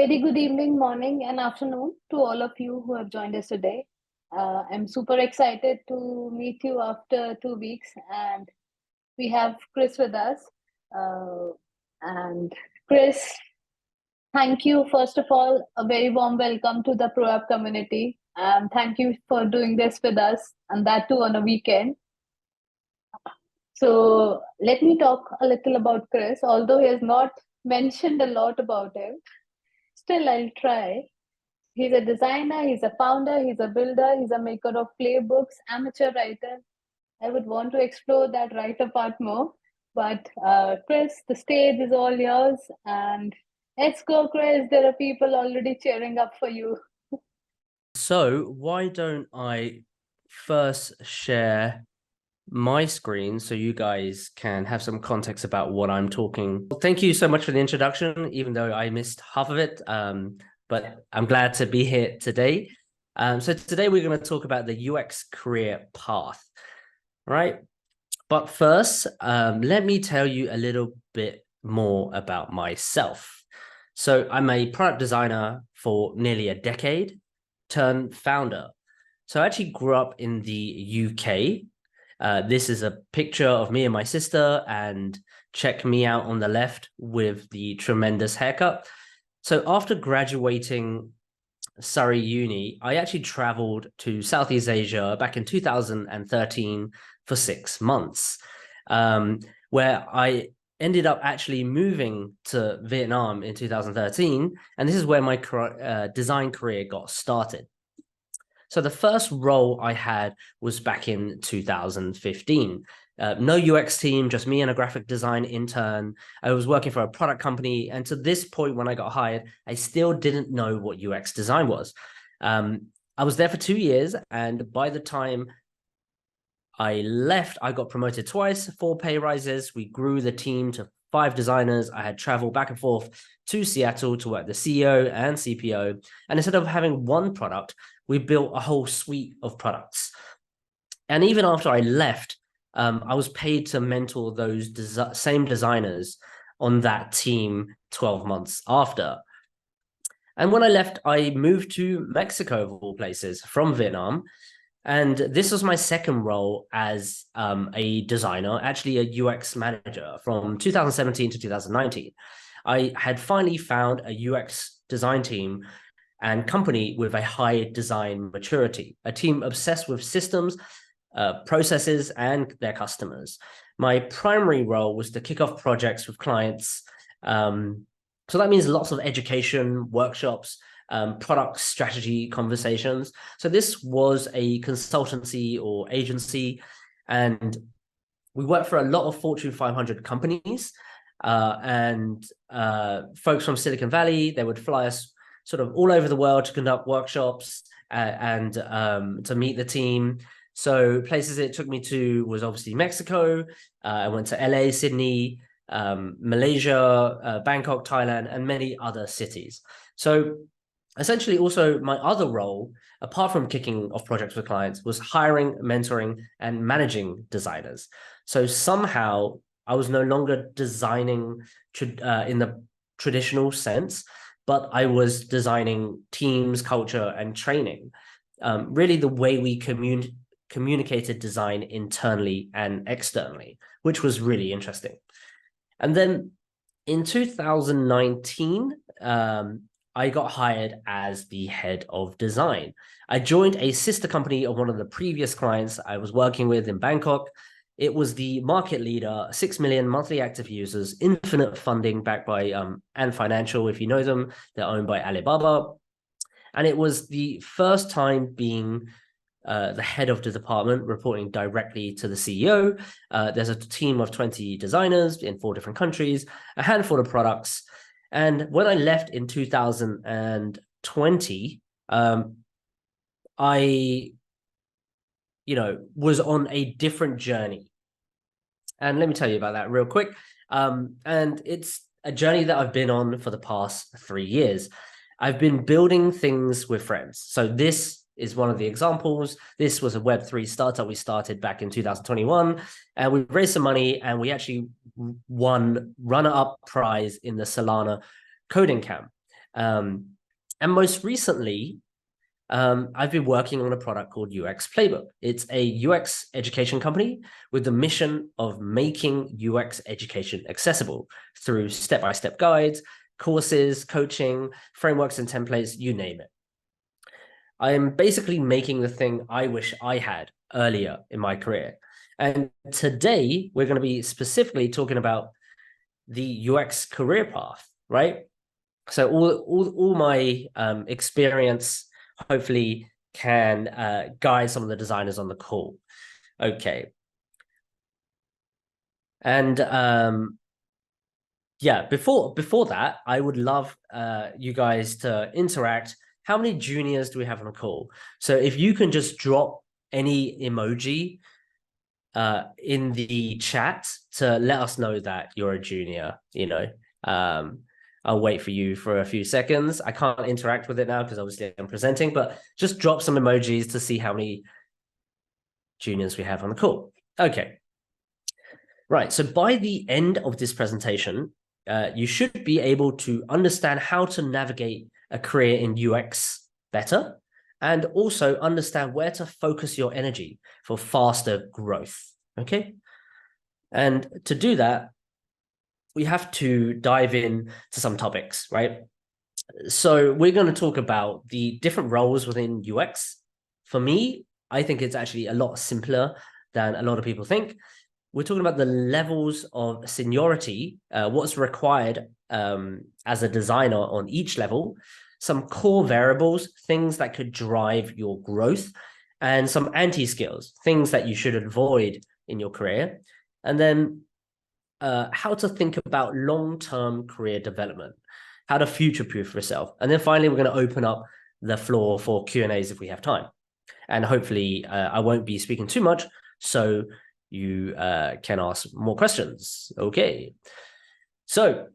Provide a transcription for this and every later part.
very good evening, morning, and afternoon to all of you who have joined us today. I'm super excited to meet you after 2 weeks, and we have Chris with us. Uh, and Chris, thank you, first of all, a very warm welcome to the ProApp community. And thank you for doing this with us, and that too on a weekend. So, let me talk a little about Chris, although he has not mentioned a lot about him. Still, I'll try. He's a designer, he's a founder, he's a builder, he's a maker of playbooks, amateur writer. I would want to explore that writer part more. But Chris, the stage is all yours. And let's go, Chris. There are people already cheering up for you. So why don't I first share my screen so you guys can have some context about what I'm talking. Thank you so much for the introduction, even though I missed half of it. But I'm glad to be here today. So today we're going to talk about the UX career path, right? But first, let me tell you a little bit more about myself. So I'm a product designer for nearly a decade, turned founder. So I actually grew up in the UK. This is a picture of me and my sister, and check me out on the left with the tremendous haircut. So after graduating Surrey Uni, I actually traveled to Southeast Asia back in 2013 for 6 months, where I ended up actually moving to Vietnam in 2013. And this is where my design career got started. So the first role I had was back in 2015. No UX team, just me and a graphic design intern. I was working for a product company. And to this point, when I got hired, I still didn't know what UX design was. I was there for 2 years. And by the time I left, I got promoted twice, 4 pay rises. We grew the team to 5 designers. I had traveled back and forth to Seattle to work the CEO and CPO. And instead of having one product, we built a whole suite of products. And even after I left, I was paid to mentor those same designers on that team 12 months after. And when I left, I moved to Mexico, of all places, from Vietnam. And this was my second role as a designer, actually a UX manager from 2017 to 2019. I had finally found a UX design team and company with a high design maturity, a team obsessed with systems, processes, and their customers. My primary role was to kick off projects with clients. So that means lots of education, workshops, product strategy conversations. So this was a consultancy or agency, and we worked for a lot of Fortune 500 companies and folks from Silicon Valley. They would fly us sort of all over the world to conduct workshops and to meet the team. So places it took me to was obviously Mexico. I went to LA, Sydney, Malaysia, Bangkok, Thailand, and many other cities. So essentially also my other role, apart from kicking off projects with clients, was hiring, mentoring, and managing designers. So somehow I was no longer designing in the traditional sense, but I was designing teams, culture, and training. Really the way we communicated design internally and externally, which was really interesting. And then in 2019, I got hired as the head of design. I joined a sister company of one of the previous clients I was working with in Bangkok. It was the market leader, 6 million monthly active users, infinite funding backed by Ant Financial, if you know them. They're owned by Alibaba. And it was the first time being the head of the department, reporting directly to the CEO. There's a team of 20 designers in 4 different countries, a handful of products. And when I left in 2020, I was on a different journey. And let me tell you about that real quick. And it's a journey that I've been on for the past 3 years. I've been building things with friends. So this is one of the examples. This was a Web3 startup we started back in 2021, and we raised some money, and we actually won runner-up prize in the Solana coding camp. And most recently, I've been working on a product called UX Playbook. It's a UX education company with the mission of making UX education accessible through step-by-step guides, courses, coaching, frameworks, and templates, you name it. I am basically making the thing I wish I had earlier in my career. And today, we're going to be specifically talking about the UX career path, right? So all my experience hopefully can guide some of the designers on the call. Okay. And yeah, before that, I would love you guys to interact. How many juniors do we have on the call? So if you can just drop any emoji in the chat to let us know that you're a junior, I'll wait for you for a few seconds. I can't interact with it now because obviously I'm presenting, but just drop some emojis to see how many juniors we have on the call. Okay. Right. So by the end of this presentation, you should be able to understand how to navigate a career in UX better, and also understand where to focus your energy for faster growth. Okay. And to do that, we have to dive in to some topics, right? So we're going to talk about the different roles within UX. For me, I think it's actually a lot simpler than a lot of people think. We're talking about the levels of seniority, what's required as a designer on each level, some core variables, things that could drive your growth, and some anti-skills, things that you should avoid in your career. And then how to think about long-term career development, how to future-proof yourself. And then finally, we're going to open up the floor for Q&As if we have time. And hopefully, I won't be speaking too much, so you can ask more questions. Okay. So,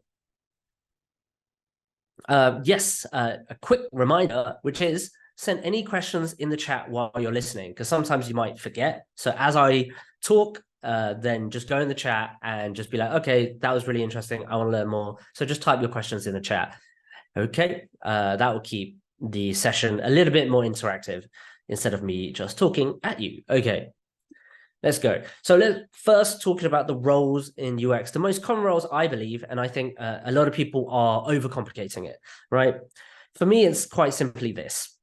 yes, a quick reminder, which is send any questions in the chat while you're listening, because sometimes you might forget. So as I talk, then just go in the chat and just be like, okay, that was really interesting. I want to learn more. So just type your questions in the chat. Okay, that will keep the session a little bit more interactive instead of me just talking at you. Okay, let's go. So let's first talk about the roles in UX, the most common roles, I believe, and I think a lot of people are overcomplicating it, right? For me, it's quite simply this.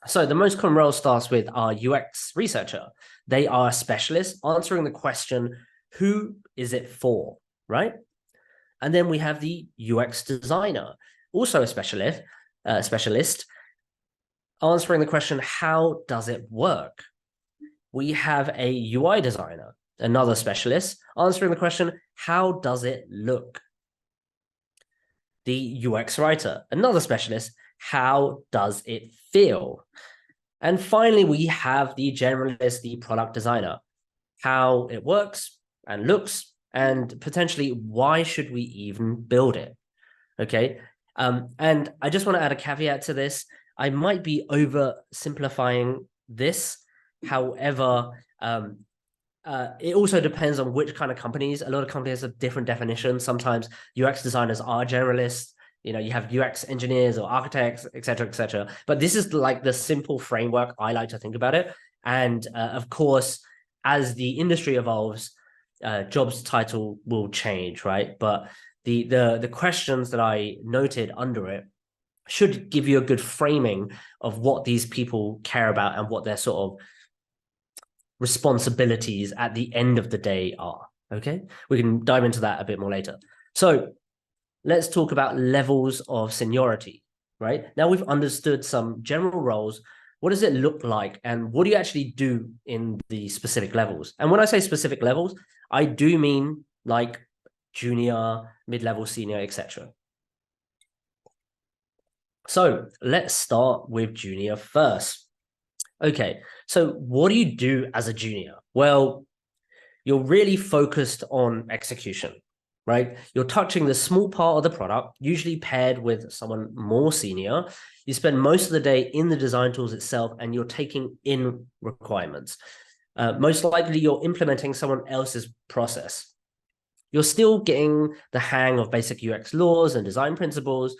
So the most common role starts with our UX researcher. They are a specialist answering the question, who is it for, right? And then we have the UX designer, also a specialist answering the question, how does it work? We have a UI designer, another specialist, answering the question, how does it look? The UX writer, another specialist, how does it feel? And finally, we have the generalist, the product designer, how it works and looks, and potentially why should we even build it? Okay. And I just want to add a caveat to this. I might be oversimplifying this. However, it also depends on which kind of companies. A lot of companies have different definitions. Sometimes UX designers are generalists. You have UX engineers or architects, et cetera, but this is like the simple framework I like to think about it. And of course, as the industry evolves, jobs title will change, right? But the questions that I noted under it should give you a good framing of what these people care about and what their sort of responsibilities at the end of the day are. Okay, we can dive into that a bit more later. So let's talk about levels of seniority, right? Now we've understood some general roles. What does it look like? And what do you actually do in the specific levels? And when I say specific levels, I do mean like junior, mid-level, senior, etc. So let's start with junior first. Okay, so what do you do as a junior? Well, you're really focused on execution, right? You're touching the small part of the product, usually paired with someone more senior. You spend most of the day in the design tools itself, and you're taking in requirements. Most likely, you're implementing someone else's process. You're still getting the hang of basic UX laws and design principles.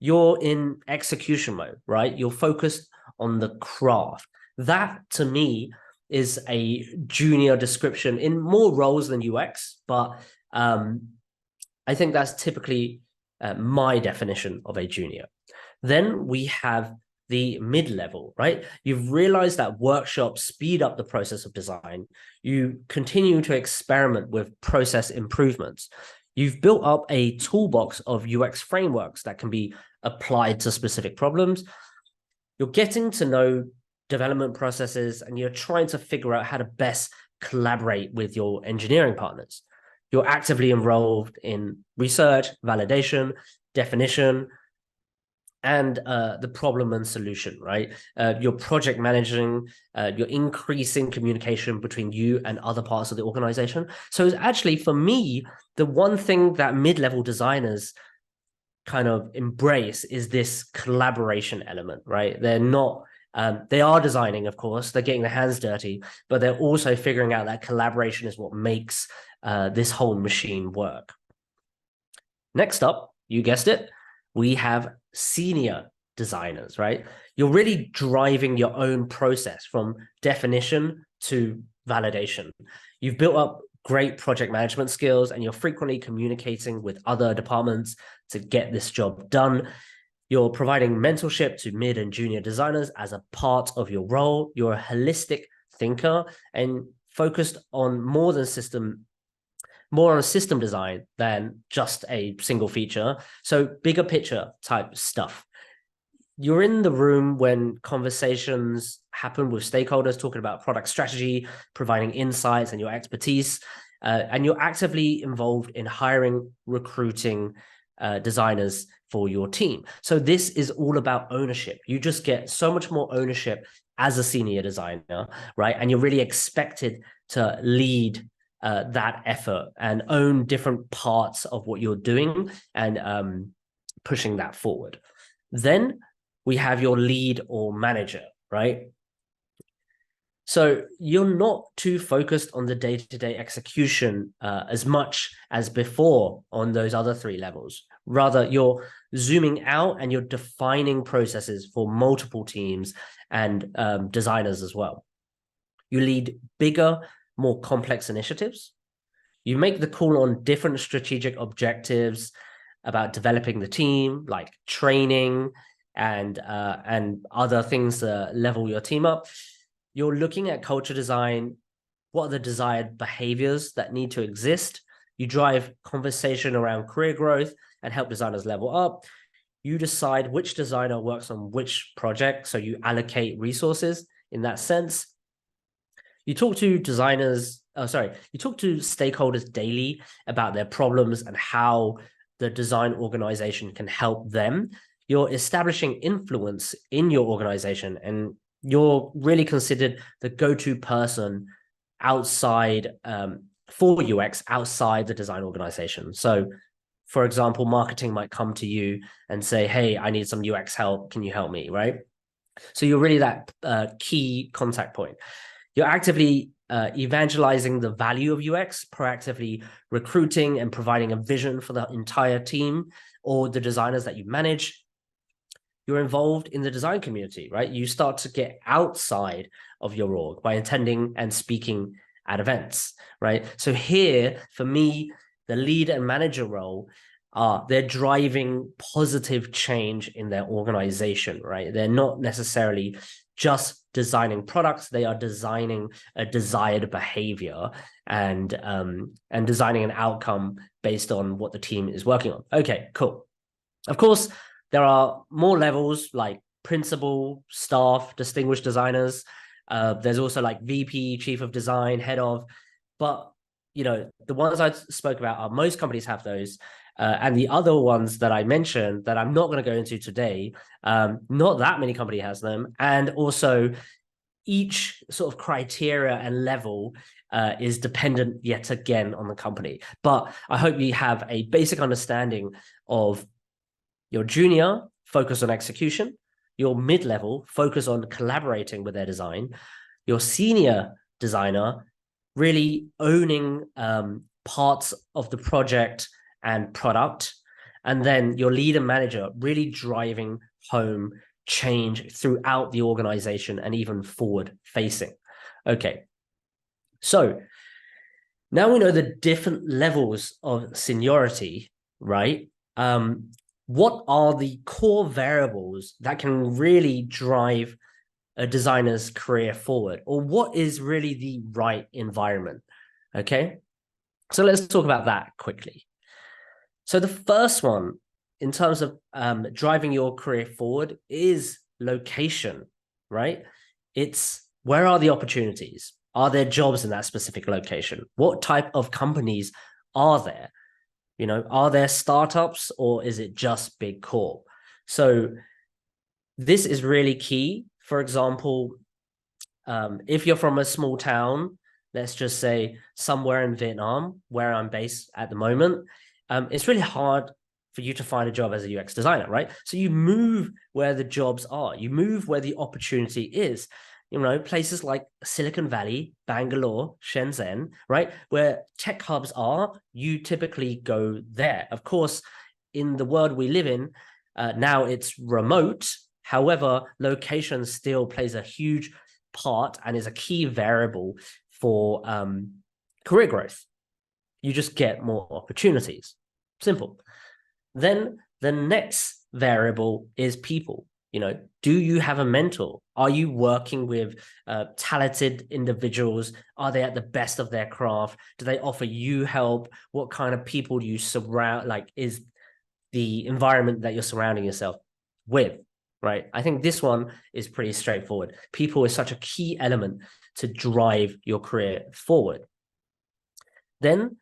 you're in execution mode, right? You're focused on the craft. That to me is a junior description in more roles than UX, but I think that's typically my definition of a junior. Then we have the mid-level, right? You've realized that workshops speed up the process of design. You continue to experiment with process improvements. You've built up a toolbox of UX frameworks that can be applied to specific problems. You're getting to know development processes, and you're trying to figure out how to best collaborate with your engineering partners. You're actively involved in research, validation, definition, and the problem and solution, right? You're project managing, you're increasing communication between you and other parts of the organization. So actually, for me, the one thing that mid-level designers kind of embrace is this collaboration element, right? They're not, they are designing, of course, they're getting their hands dirty, but they're also figuring out that collaboration is what makes this whole machine work. Next up, you guessed it, we have senior designers, right? You're really driving your own process from definition to validation. You've built up great project management skills, and you're frequently communicating with other departments to get this job done. You're providing mentorship to mid and junior designers as a part of your role. You're a holistic thinker and focused on more on system design than just a single feature. So bigger picture type stuff. You're in the room when conversations happen with stakeholders, talking about product strategy, providing insights and your expertise, and you're actively involved in hiring, recruiting designers for your team. So this is all about ownership. You just get so much more ownership as a senior designer, right? And you're really expected to lead that effort and own different parts of what you're doing and pushing that forward. Then we have your lead or manager, right? So you're not too focused on the day-to-day execution as much as before on those other three levels. Rather, you're zooming out and you're defining processes for multiple teams and designers as well. You lead bigger, more complex initiatives. You make the call on different strategic objectives about developing the team, like training and other things to level your team up. You're looking at culture design. What are the desired behaviors that need to exist? You drive conversation around career growth and help designers level up. You decide which designer works on which project, so you allocate resources in that sense. You talk to you talk to stakeholders daily about their problems and how the design organization can help them. You're establishing influence in your organization, and you're really considered the go-to person outside for UX outside the design organization. So, for example, marketing might come to you and say, hey, I need some UX help. Can you help me, right? So you're really that key contact point. You're actively evangelizing the value of UX, proactively recruiting and providing a vision for the entire team or the designers that you manage. You're involved in the design community, right? You start to get outside of your org by attending and speaking at events, right? So here, for me, the lead and manager role, they're driving positive change in their organization, right? They're not necessarily just designing products, they are designing a desired behavior and designing an outcome based on what the team is working on. Okay, cool. Of course, there are more levels like principal, staff, distinguished designers. There's also like VP, chief of design, head of, but the ones I spoke about are most companies have those. And the other ones that I mentioned that I'm not going to go into today, not that many companies has them. And also each sort of criteria and level is dependent yet again on the company. But I hope you have a basic understanding of your junior, focus on execution, your mid-level, focus on collaborating with their design, your senior designer, really owning parts of the project and product, And then your leader manager really driving home change throughout the organization and even forward facing. Okay. So now we know the different levels of seniority, right? What are the core variables that can really drive a designer's career forward, or what is really the right environment? Okay, so let's talk about that quickly. So the first one, in terms of driving your career forward, is location, right? It's where are the opportunities? Are there jobs in that specific location? What type of companies are there? You know, are there startups or is it just big corp? So this is really key. For example, if you're from a small town, let's just say somewhere in Vietnam, where I'm based at the moment, it's really hard for you to find a job as a UX designer, right? So you move where the jobs are, you move where the opportunity is. You know, places like Silicon Valley, Bangalore, Shenzhen, right? Where tech hubs are, you typically go there. Of course, in the world we live in, now it's remote. However, location still plays a huge part and is a key variable for career growth. You just get more opportunities. Simple. Then the next variable is people. You know, do you have a mentor? Are you working with talented individuals? Are they at the best of their craft? Do they offer you help? What kind of people do you surround? Like, is the environment that you're surrounding yourself with, right? I think this one is pretty straightforward. People is such a key element to drive your career forward. Then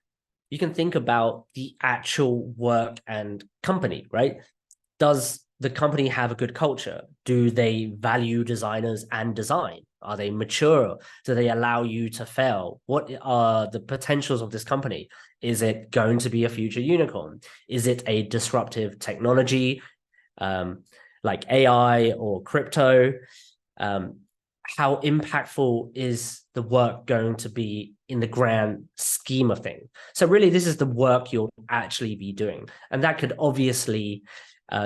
you can think about the actual work and company, right? Does the company have a good culture? Do they value designers and design? Are they mature? Do they allow you to fail? What are the potentials of this company? Is it going to be a future unicorn? Is it a disruptive technology like AI or crypto? How impactful is the work going to be in the grand scheme of things? So really, this is the work you'll actually be doing. And that could obviously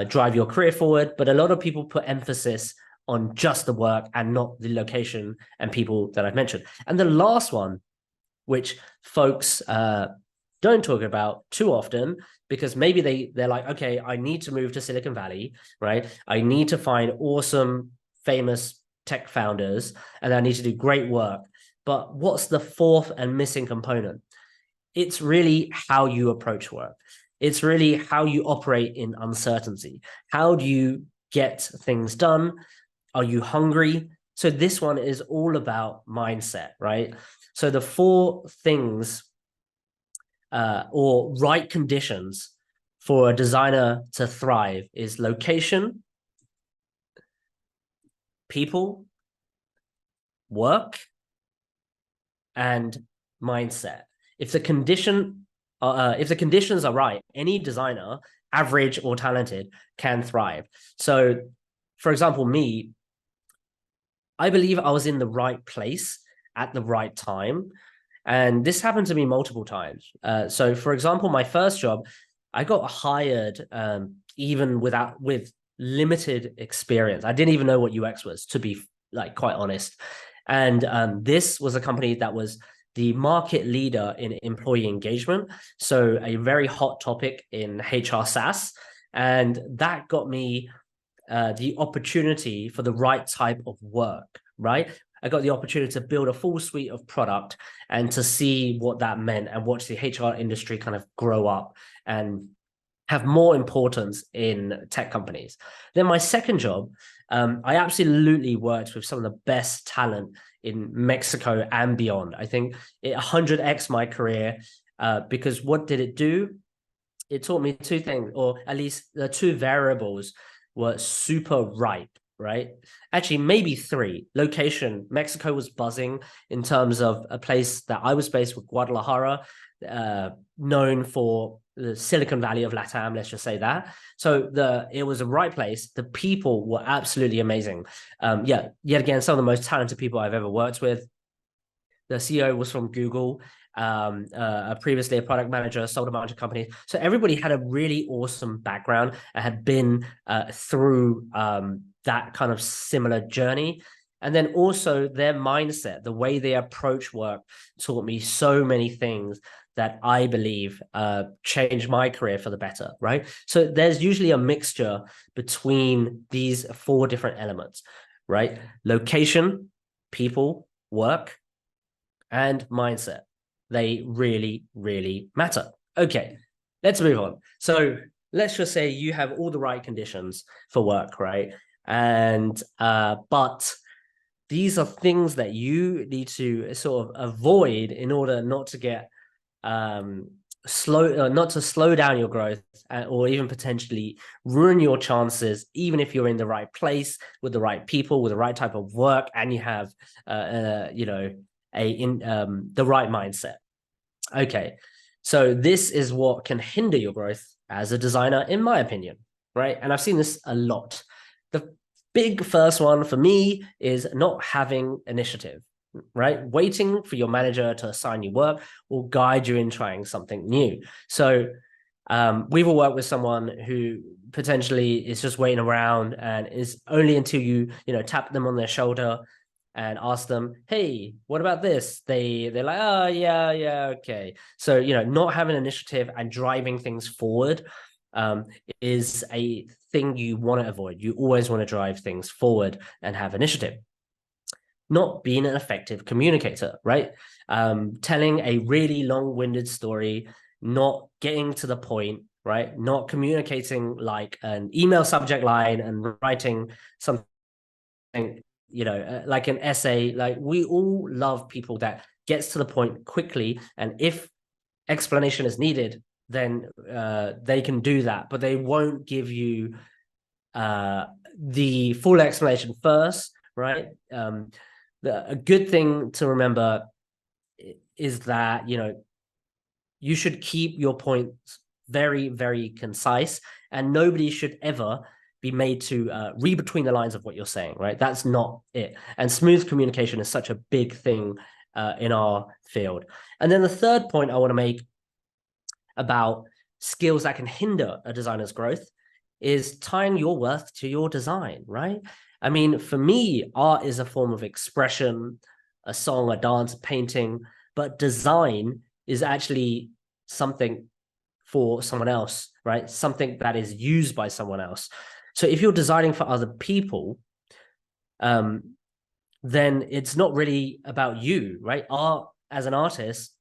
drive your career forward, but a lot of people put emphasis on just the work and not the location and people that I've mentioned. And the last one, which folks don't talk about too often, because maybe they're like, okay, I need to move to Silicon Valley, right? I need to find awesome, famous tech founders, and I need to do great work. But what's the fourth and missing component? It's really how you approach work. It's really how you operate in uncertainty. How do you get things done? Are you hungry? So this one is all about mindset, right? So the four things or right conditions for a designer to thrive is location, people, work, and mindset. If the conditions are right, any designer, average or talented, can thrive. So, for example, me, I believe I was in the right place at the right time. And this happened to me multiple times. So, for example, my first job, I got hired even with limited experience. I didn't even know what UX was, to be like quite honest. And this was a company that was the market leader in employee engagement. So a very hot topic in HR SaaS. And that got me the opportunity for the right type of work, right? I got the opportunity to build a full suite of product and to see what that meant and watch the HR industry kind of grow up and have more importance in tech companies. Then my second job, I absolutely worked with some of the best talent in Mexico and beyond. I think it 100x my career because what did it do? It taught me two things, or at least the two variables were super ripe, right? Actually, maybe three. Location, Mexico was buzzing in terms of a place that I was based with, Guadalajara, known for the Silicon Valley of LATAM, let's just say that. So it was a right place. The people were absolutely amazing. Yet again, some of the most talented people I've ever worked with. The CEO was from Google. previously a product manager, sold a bunch of companies. So everybody had a really awesome background and had been through that kind of similar journey. And then also their mindset, the way they approach work, taught me so many things that I believe changed my career for the better, right? So there's usually a mixture between these 4 different elements, right? Location, people, work, and mindset. They really, really matter. Okay, let's move on. So let's just say you have all the right conditions for work, right? And but these are things that you need to sort of avoid in order not to get not to slow down your growth or even potentially ruin your chances, even if you're in the right place with the right people, with the right type of work, and you have the right mindset. Okay, so this is what can hinder your growth as a designer, in my opinion, right? And I've seen this a lot. The big first one for me is not having initiative, right? Waiting for your manager to assign you work or guide you in trying something new. So we've all worked with someone who potentially is just waiting around, and is only until you tap them on their shoulder and ask them, hey, what about this? They're like, oh yeah, okay. So not having initiative and driving things forward is a thing you want to avoid. You always want to drive things forward and have initiative. Not being an effective communicator, right? Telling a really long-winded story, not getting to the point, right? Not communicating like an email subject line and writing something, like an essay. Like, we all love people that gets to the point quickly, and if explanation is needed, then they can do that, but they won't give you the full explanation first, right? A good thing to remember is that you should keep your points very, very concise, and nobody should ever be made to read between the lines of what you're saying, right? That's not it. And smooth communication is such a big thing in our field. And then the third point I want to make about skills that can hinder a designer's growth is tying your worth to your design, right? I mean, for me, art is a form of expression, a song, a dance, a painting, but design is actually something for someone else, right? Something that is used by someone else. So if you're designing for other people, then it's not really about you, right? Art, as an artist,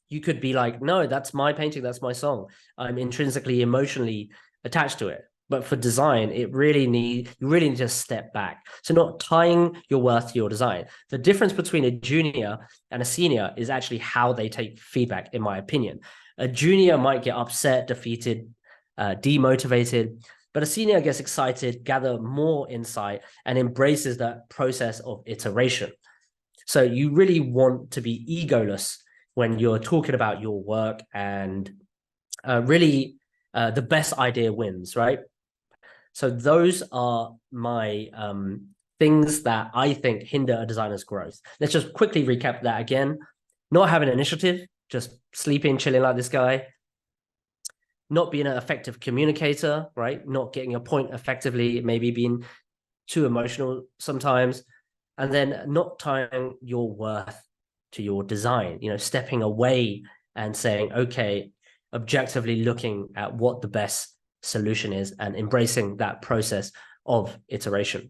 you could be like, no, that's my painting, that's my song. I'm intrinsically, emotionally attached to it. But for design, you really need to step back. So not tying your worth to your design. The difference between a junior and a senior is actually how they take feedback, in my opinion. A junior might get upset, defeated, demotivated, but a senior gets excited, gather more insight, and embraces that process of iteration. So you really want to be egoless when you're talking about your work, and really the best idea wins, right? So those are my things that I think hinder a designer's growth. Let's just quickly recap that again. Not having initiative, just sleeping, chilling like this guy. Not being an effective communicator, right? Not getting a point effectively, maybe being too emotional sometimes. And then not tying your worth to your design, stepping away and saying, okay, objectively looking at what the best solution is and embracing that process of iteration.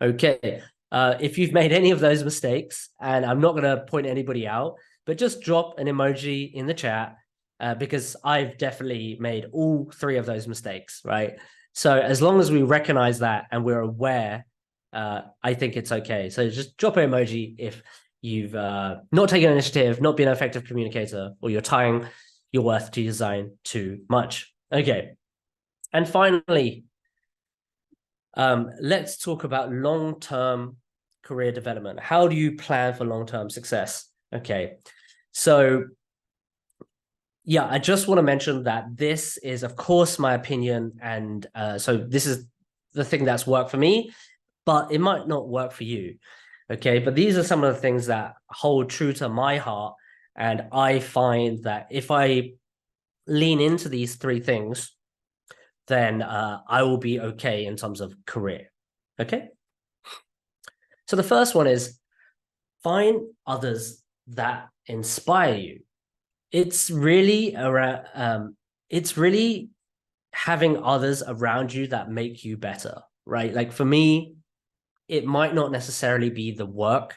Okay, if you've made any of those mistakes, and I'm not going to point anybody out, but just drop an emoji in the chat, because I've definitely made all 3 of those mistakes, right? So as long as we recognize that and we're aware, I think it's okay. So just drop an emoji if you've not taken initiative, not been an effective communicator, or you're tying your worth to your design too much. Okay. And finally, let's talk about long-term career development. How do you plan for long-term success? Okay. So yeah, I just want to mention that this is, of course, my opinion. And so this is the thing that's worked for me, but it might not work for you. Okay, but these are some of the things that hold true to my heart. And I find that if I lean into these three things, then I will be okay in terms of career. Okay. So the first one is find others that inspire you. It's really around, it's really having others around you that make you better, right? Like for me, it might not necessarily be the work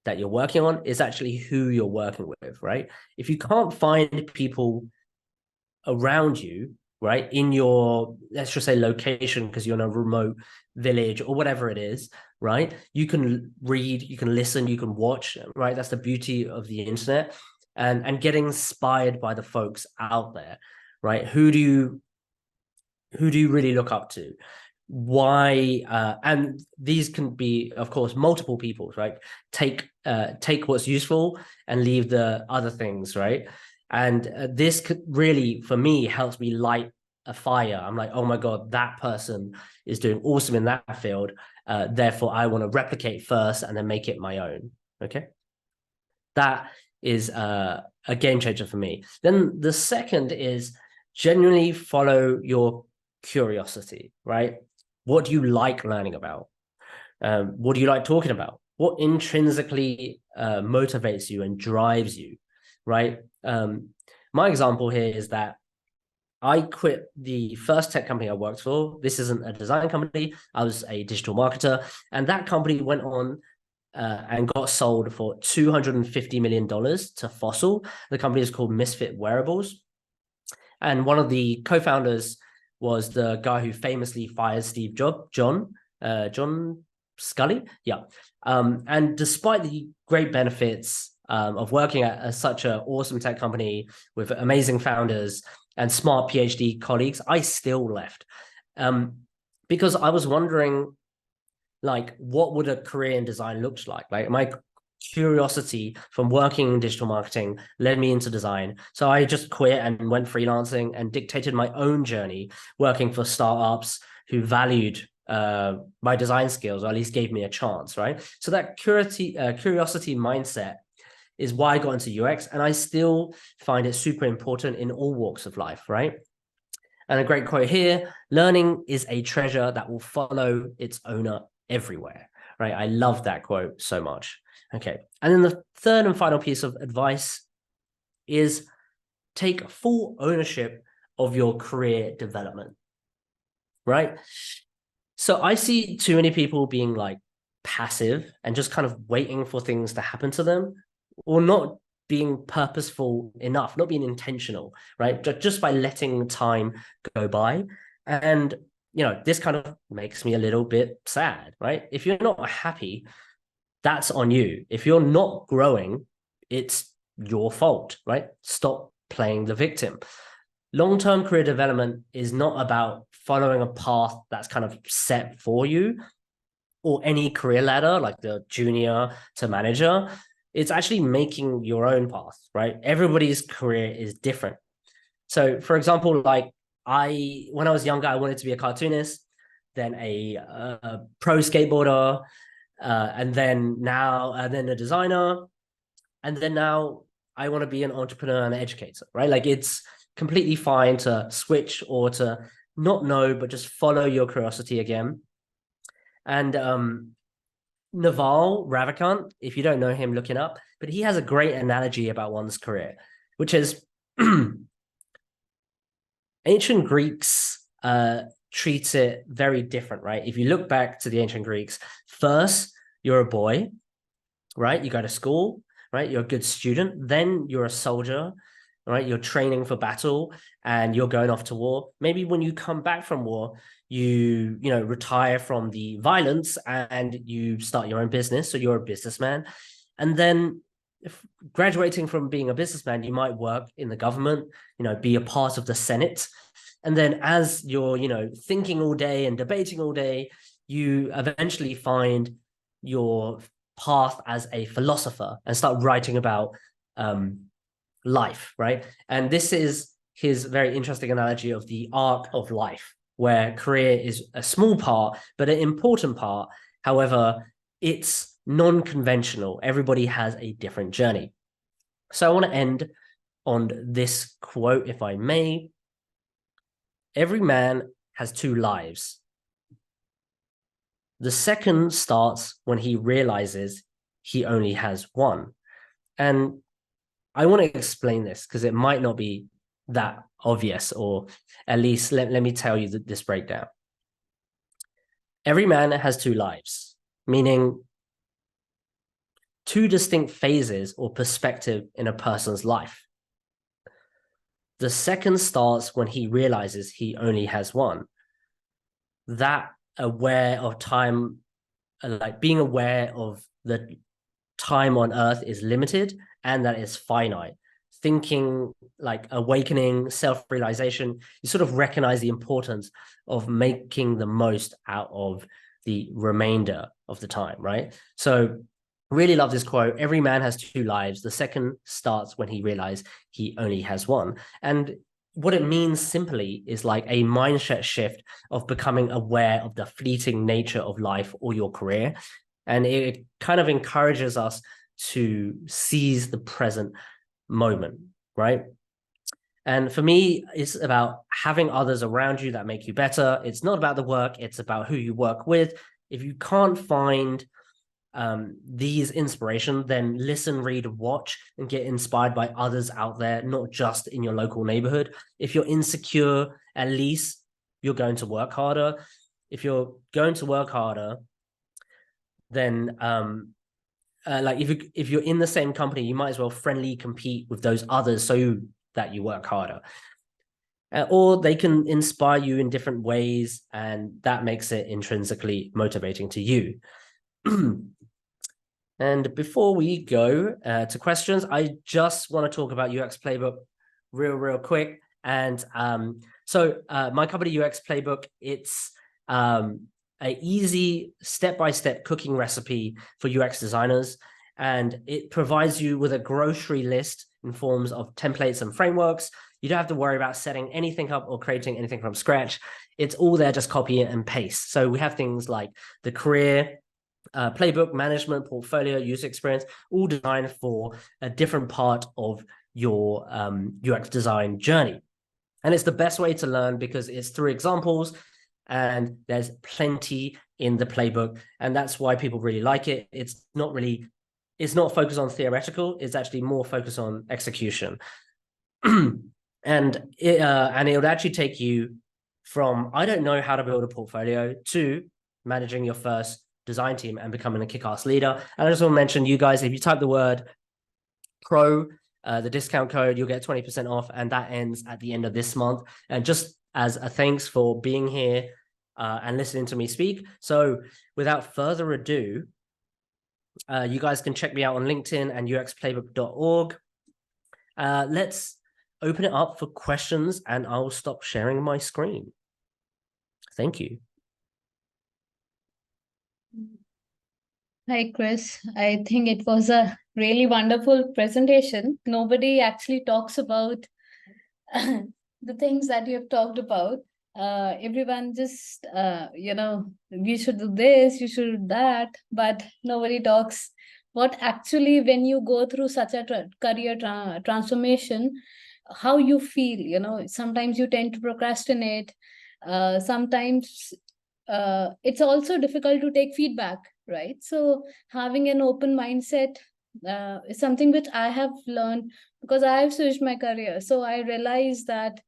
that you're working on, it's actually who you're working with, right? If you can't find people around you, right, in your, let's just say, location, because you're in a remote village or whatever it is, right? You can read, you can listen, you can watch, right? That's the beauty of the internet, and getting inspired by the folks out there, right? Who do you really look up to? Why? And these can be, of course, multiple people, right? Take what's useful and leave the other things, right? And this could really, for me, helps me light a fire. I'm like, oh my God, that person is doing awesome in that field. Therefore, I want to replicate first and then make it my own. Okay. That is a game changer for me. Then the second is genuinely follow your curiosity, right? What do you like learning about? What do you like talking about? What intrinsically motivates you and drives you, right? My example here is that I quit the first tech company I worked for. This isn't a design company. I was a digital marketer, and that company went on and got sold for $250 million to Fossil. The company is called Misfit Wearables. And one of the co-founders was the guy who famously fired Steve Jobs, John Scully. Yeah. And despite the great benefits of working at such an awesome tech company with amazing founders and smart PhD colleagues, I still left because I was wondering, like, what would a career in design look like? Like my curiosity from working in digital marketing led me into design. So I just quit and went freelancing and dictated my own journey, working for startups who valued my design skills, or at least gave me a chance, right? So that curiosity mindset is why I got into UX, and I still find it super important in all walks of life, right? And a great quote here: learning is a treasure that will follow its owner everywhere, right? I love that quote so much. Okay. And then the third and final piece of advice is take full ownership of your career development, right? So I see too many people being like passive and just kind of waiting for things to happen to them, or not being purposeful enough, not being intentional, right? Just by letting time go by. And, this kind of makes me a little bit sad, right? If you're not happy, that's on you. If you're not growing, it's your fault, right? Stop playing the victim. Long-term career development is not about following a path that's kind of set for you, or any career ladder, like the junior to manager. It's actually making your own path, right? Everybody's career is different. So, for example, like when I was younger, I wanted to be a cartoonist, then a pro skateboarder, and then a designer, and then now I want to be an entrepreneur and an educator, right? Like it's completely fine to switch or to not know, but just follow your curiosity again. And Naval Ravikant, if you don't know him, look him up, but he has a great analogy about one's career, which is ancient Greeks treats it very different, right? If you look back to the ancient Greeks, first you're a boy, right? You go to school, right? You're a good student. Then you're a soldier, right? You're training for battle and you're going off to war. Maybe when you come back from war, you retire from the violence and you start your own business. So you're a businessman. And then if graduating from being a businessman, you might work in the government, be a part of the Senate. And then as you're, thinking all day and debating all day, you eventually find your path as a philosopher and start writing about life, right? And this is his very interesting analogy of the arc of life, where career is a small part, but an important part. However, it's non-conventional. Everybody has a different journey. So I want to end on this quote, if I may. Every man has two lives. The second starts when he realizes he only has one. And I want to explain this because it might not be that obvious, or at least let me tell you this breakdown. Every man has two lives, meaning two distinct phases or perspective in a person's life. The second starts when he realizes he only has one. That aware of time, like being aware of the time on earth is limited and that is finite. Thinking, like awakening, self-realization, you sort of recognize the importance of making the most out of the remainder of the time, right? So really love this quote. Every man has two lives. The second starts when he realizes he only has one. And what it means simply is like a mindset shift of becoming aware of the fleeting nature of life or your career. And it kind of encourages us to seize the present moment, right? And for me, it's about having others around you that make you better. It's not about the work, it's about who you work with. If you can't find these inspiration, then listen, read, watch, and get inspired by others out there, not just in your local neighborhood. If you're insecure, at least you're going to work harder. If you're going to work harder, then like if you're in the same company, you might as well friendly compete with those others so that you work harder. Or they can inspire you in different ways, and that makes it intrinsically motivating to you. And before we go to questions, I just want to talk about UX Playbook real quick. And so my company, UX Playbook, it's an easy step-by-step cooking recipe for UX designers. And it provides you with a grocery list in forms of templates and frameworks. You don't have to worry about setting anything up or creating anything from scratch. It's all there, just copy it and paste. So we have things like the career, playbook, management, portfolio, user experience, all designed for a different part of your UX design journey. And it's the best way to learn because it's through examples and there's plenty in the playbook. And that's why people really like it. It's not focused on theoretical. It's actually more focused on execution. And it would actually take you from, I don't know how to build a portfolio, to managing your first design team and becoming a kick-ass leader. And I just want to mention, you guys, if you type the word PRO, the discount code, you'll get 20% off, and that ends at the end of this month. And just as a thanks for being here and listening to me speak. So without further ado, you guys can check me out on LinkedIn and uxplaybook.org. Let's open it up for questions, and I'll stop sharing my screen. Thank you. Hi, Chris. I think it was a really wonderful presentation. Nobody actually talks about the things that you have talked about. Everyone just, you should do this, you should do that, but nobody talks what actually, when you go through such a career transformation, how you feel. Sometimes you tend to procrastinate. Sometimes it's also difficult to take feedback, right? So having an open mindset is something which I have learned because I have switched my career. So I realized that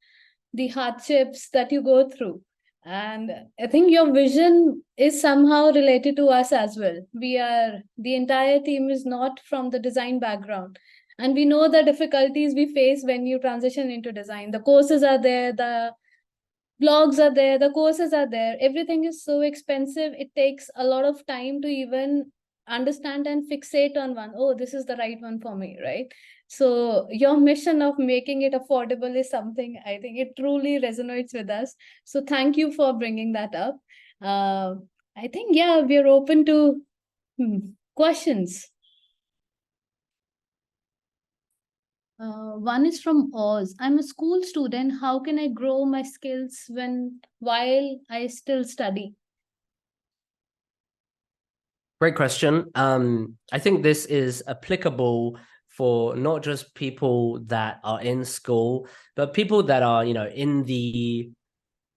the hardships that you go through, and I think your vision is somehow related to us as well. The entire team is not from the design background, and we know the difficulties we face when you transition into design. The courses are there, the blogs are there, the courses are there, everything is so expensive. It takes a lot of time to even understand and fixate on one. Oh, this is the right one for me, right? So your mission of making it affordable is something I think it truly resonates with us. So thank you for bringing that up. I think, yeah, we're open to questions. One is from Oz. I'm a school student. How can I grow my skills while I still study? Great question. I think this is applicable for not just people that are in school, but people that are, in the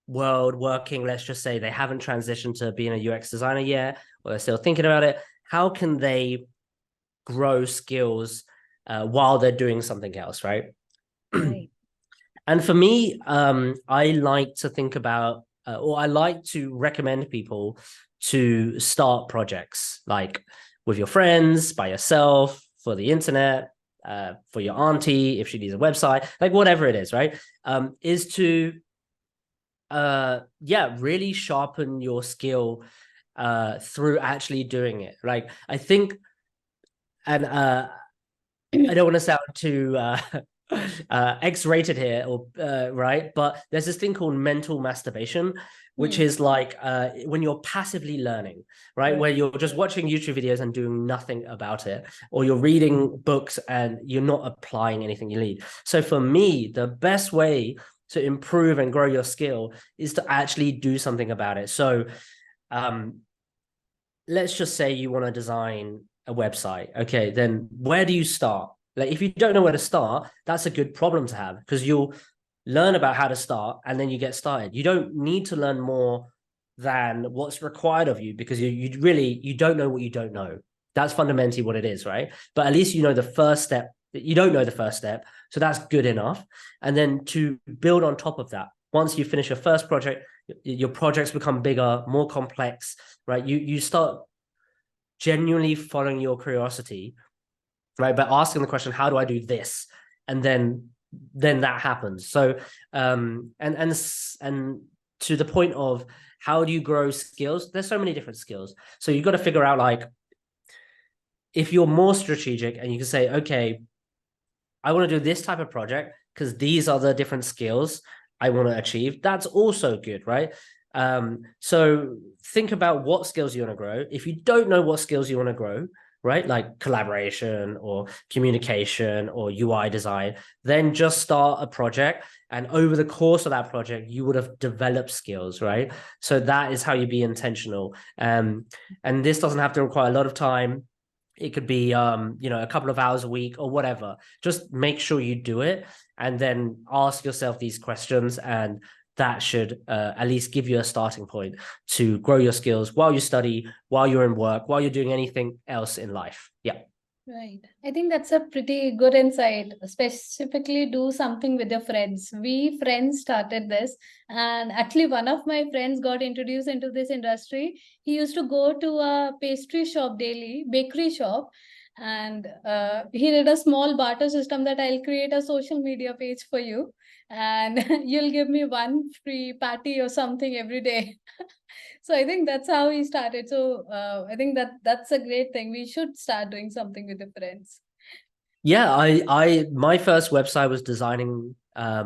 world working. Let's just say they haven't transitioned to being a UX designer yet, or they're still thinking about it. How can they grow skills while they're doing something else, right? Right. And for me, I like to think about, or I like to recommend people to start projects like with your friends, by yourself, for the internet, for your auntie, if she needs a website, like whatever it is, right? Is to, really sharpen your skill through actually doing it. Like, I think, and I don't want to sound too X-rated here, or right, but there's this thing called mental masturbation, which is like when you're passively learning, right, Right. where you're just watching YouTube videos and doing nothing about it, or you're reading books and you're not applying anything you need. So for me, the best way to improve and grow your skill is to actually do something about it. So um, let's just say you want to design a website. Okay, then where do you start? Like, if you don't know where to start, that's a good problem to have, because you'll learn about how to start and then you get started. You don't need to learn more than what's required of you, because you don't know what you don't know. That's fundamentally what it is, right? But at least you know the first step. You don't know the first step, so that's good enough. And then to build on top of that, once you finish your first project, your projects become bigger, more complex, right? You start genuinely following your curiosity, right, by asking the question, how do I do this? And then that happens. So and to the point of how do you grow skills, there's so many different skills. So you've got to figure out, like, if you're more strategic and you can say, okay, I want to do this type of project because these are the different skills I want to achieve. That's also good, right? So think about what skills you want to grow. If you don't know what skills you want to grow, right, like collaboration or communication or UI design, then just start a project. And over the course of that project, you would have developed skills, right? So that is how you be intentional. And this doesn't have to require a lot of time. It could be a couple of hours a week or whatever. Just make sure you do it and then ask yourself these questions, and that should at least give you a starting point to grow your skills while you study, while you're in work, while you're doing anything else in life. Yeah. Right. I think that's a pretty good insight. Specifically, do something with your friends. We friends started this, and actually, one of my friends got introduced into this industry. He used to go to a pastry shop daily, bakery shop, and he did a small barter system that I'll create a social media page for you, and you'll give me one free patty or something every day. So I think that's how he started. So I think that's a great thing. We should start doing something with the friends. Yeah, I my first website was designing a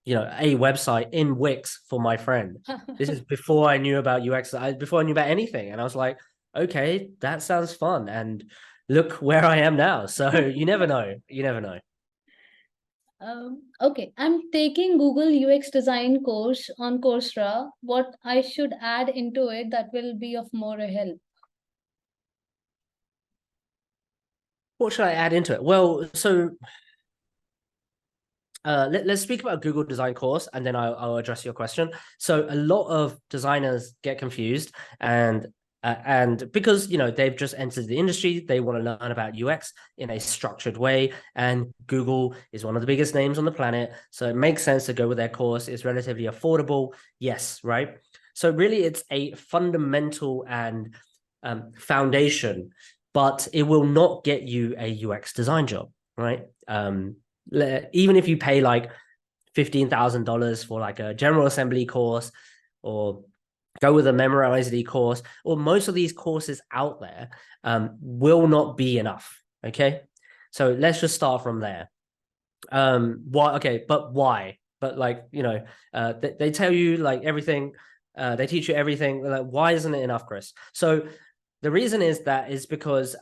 website in Wix for my friend. This is before I knew about UX, before I knew about anything. And I was like, okay, that sounds fun. And look where I am now. So you never know. You never know. Okay, I'm taking Google UX design course on Coursera. What I should add into it that will be of more help? What should I add into it? Well, so let's speak about Google Design Course, and then I'll address your question. So a lot of designers get confused, and because they've just entered the industry, they want to learn about UX in a structured way. And Google is one of the biggest names on the planet, so it makes sense to go with their course. It's relatively affordable, yes, right? So really, it's a fundamental and foundation, but it will not get you a UX design job, right? Even if you pay like $15,000 for like a general assembly course, or go with a Memorize course, or most of these courses out there will not be enough. Okay, so let's just start from there. Why? Okay, but why? But like, they tell you like everything, they teach you everything. Like, why isn't it enough, Chris? So the reason is because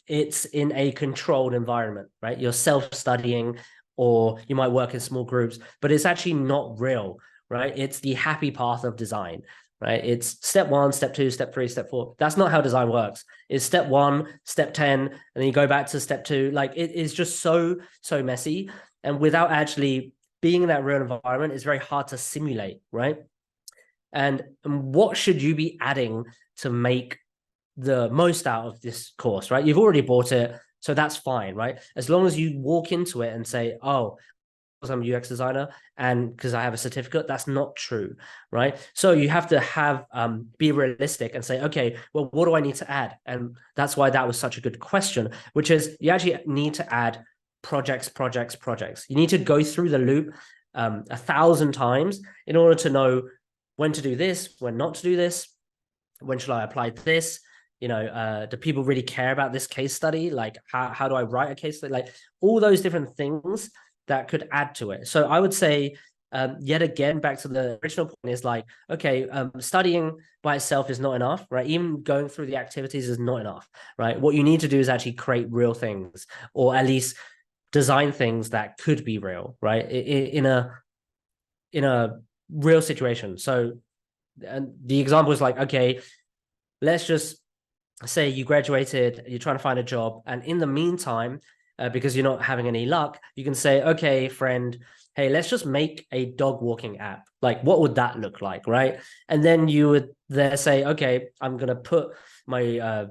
it's in a controlled environment, right? You're self-studying, or you might work in small groups, but it's actually not real, right? It's the happy path of design. right? It's step 1, step 2, step 3, step 4. That's not how design works. It's step 1, step 10, and then you go back to step 2. Like it is just so messy, and without actually being in that real environment, it's very hard to simulate, right? And what should you be adding to make the most out of this course, right? You've already bought it, so that's fine, right? As long as you walk into it and say, oh, I'm a UX designer and because I have a certificate, that's not true, right? So you have to have be realistic and say, okay, well, what do I need to add? And that's why that was such a good question, which is you actually need to add projects. You need to go through the loop 1,000 times in order to know when to do this, when not to do this, when should I apply this? Do people really care about this case study? Like, how do I write a case study? Like all those different things that could add to it. So I would say, yet again, back to the original point is like, okay, studying by itself is not enough, right? Even going through the activities is not enough, right? What you need to do is actually create real things, or at least design things that could be real, right? In a real situation. So, and the example is like, okay, let's just say you graduated, you're trying to find a job, and in the meantime, because you're not having any luck, you can say, okay, friend, hey, let's just make a dog walking app. Like, what would that look like, right? And then you would there say, okay, I'm going to put my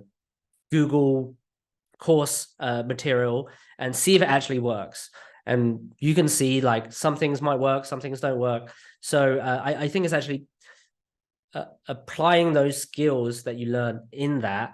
Google course material and see if it actually works. And you can see like some things might work, some things don't work. So I think it's actually applying those skills that you learn in that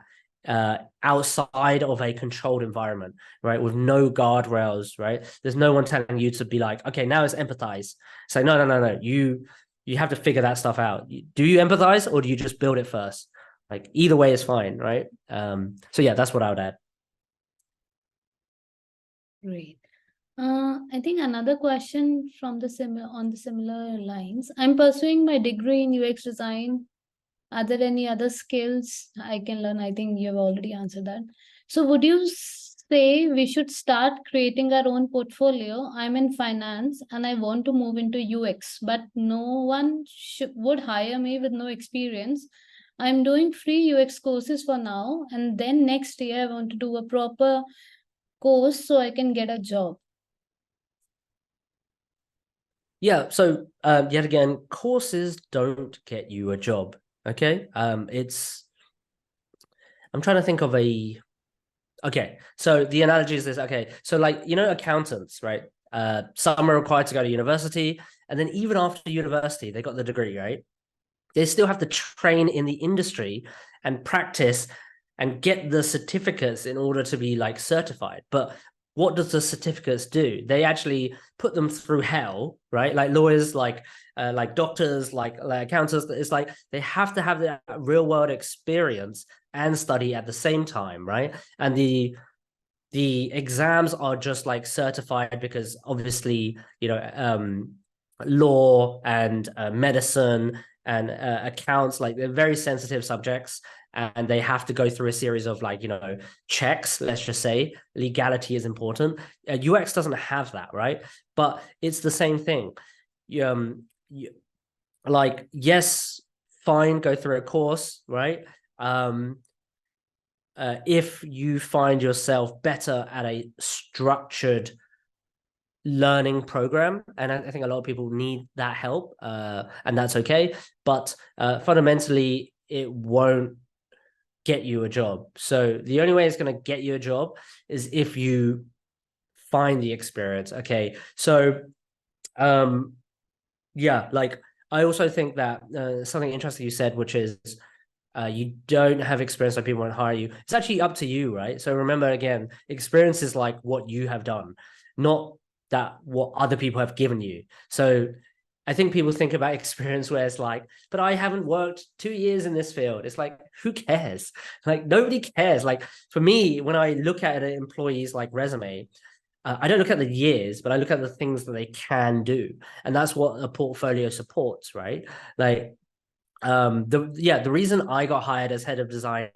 outside of a controlled environment, right? With no guardrails, right? There's no one telling you to be like, okay, now it's empathize. Say, no. You have to figure that stuff out. Do you empathize or do you just build it first? Like either way is fine, right? So yeah, that's what I would add. Great. I think another question from the similar lines. I'm pursuing my degree in UX design. Are there any other skills I can learn? I think you have already answered that. So would you say we should start creating our own portfolio? I'm in finance and I want to move into UX, but no one would hire me with no experience. I'm doing free UX courses for now, and then next year I want to do a proper course so I can get a job. Yeah, so yet again, courses don't get you a job. Okay. I'm trying to think of okay. So the analogy is this. Okay. So like, accountants, right? Some are required to go to university, and then even after university, they got the degree, right? They still have to train in the industry and practice and get the certificates in order to be like certified. But what does the certificates do? They actually put them through hell, right? Like lawyers, like doctors, like accountants. It's like they have to have that real world experience and study at the same time, right? And the exams are just like certified because obviously, law and medicine and accounts, like they're very sensitive subjects, and they have to go through a series of like checks. Let's just say legality is important. UX doesn't have that, right? But it's the same thing. Like, yes, fine, go through a course, right? If you find yourself better at a structured learning program, and I think a lot of people need that help, and that's okay, but fundamentally it won't get you a job. So the only way it's going to get you a job is if you find the experience. Okay, so yeah, like I also think that something interesting you said, which is you don't have experience, so people won't hire you. It's actually up to you, right? So remember, again, experience is like what you have done, not that what other people have given you. So I think people think about experience where it's like, but I haven't worked 2 years in this field. It's like, who cares? Like, nobody cares. Like, for me, when I look at an employee's like resume, I don't look at the years, but I look at the things that they can do. And that's what a portfolio supports, right? Like, the reason I got hired as head of design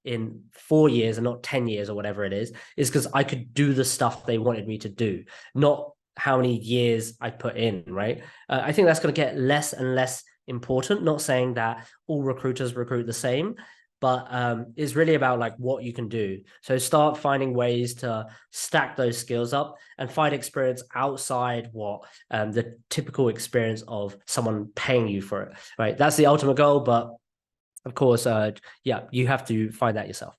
in 4 years and not 10 years or whatever it is because I could do the stuff they wanted me to do, not how many years I put in, right? I think that's going to get less and less important. Not saying that all recruiters recruit the same, but it's really about like what you can do. So start finding ways to stack those skills up and find experience outside what the typical experience of someone paying you for it, right? That's the ultimate goal, but of course, yeah, you have to find that yourself.